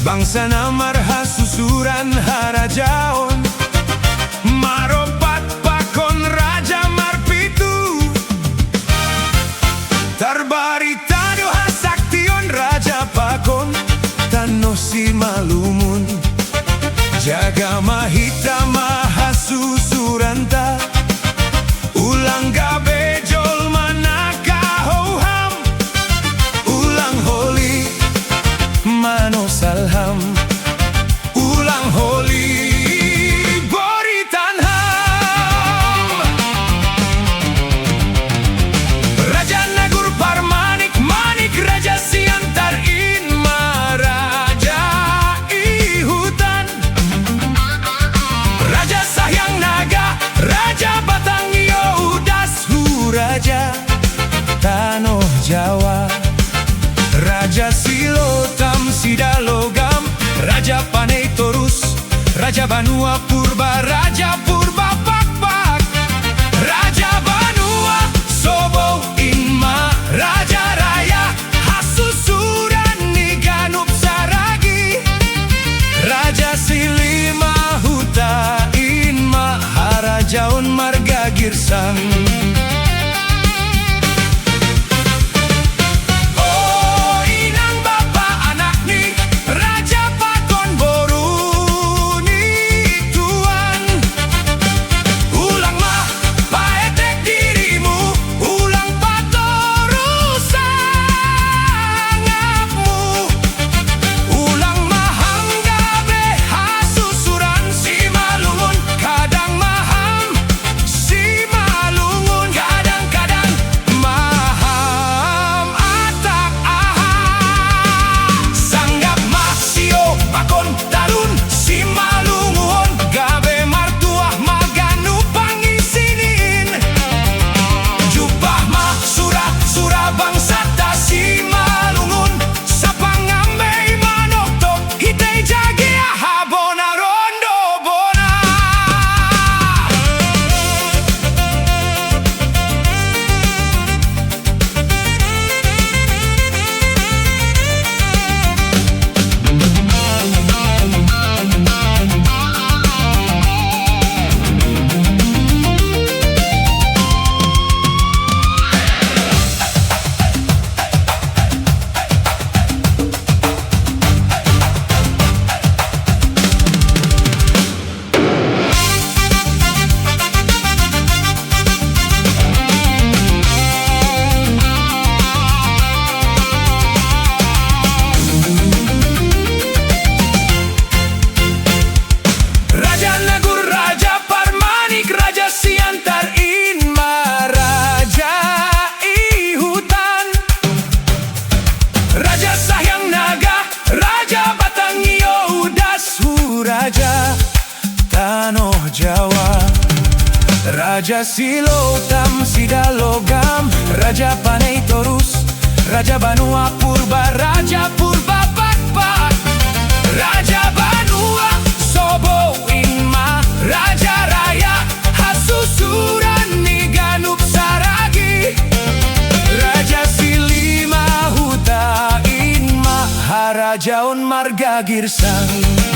Bangsa na marha susuran harajaon, maropat pakon Raja Marpitu. Tarbaritado hasaktion Raja pakon Tano si malumun, jaga mahita mahasusuranta. Ulang gabe jol manaka hoham, ulang holi mano salham, ulang holi boritanham. Raja Nagur Parmanik Manik Raja Siantar Inma Raja Ihutan, Raja Sahyang Naga Raja Batang Yodas Raja Tanoh Jawa, Raja Silotam Sidalogam, Raja Panei Torus, Raja Banua Purba, Raja Purba Pakpak, Raja Banua Sobo Inma, Raja Raya Hasusuran Niganup Saragi, Raja Silima Huta Inma Harajaun Marga Girsang. Raja Tanoh Jawa, Raja Silotam Sidalogam, Raja Panei Torus, Raja Banua Purba, Raja Purba Pakpak, Raja Banua Sobo Inma, Raja Raya Hasusuran Niganup Saragi, Raja Silima Huta Inma Harajaun Marga Girsang.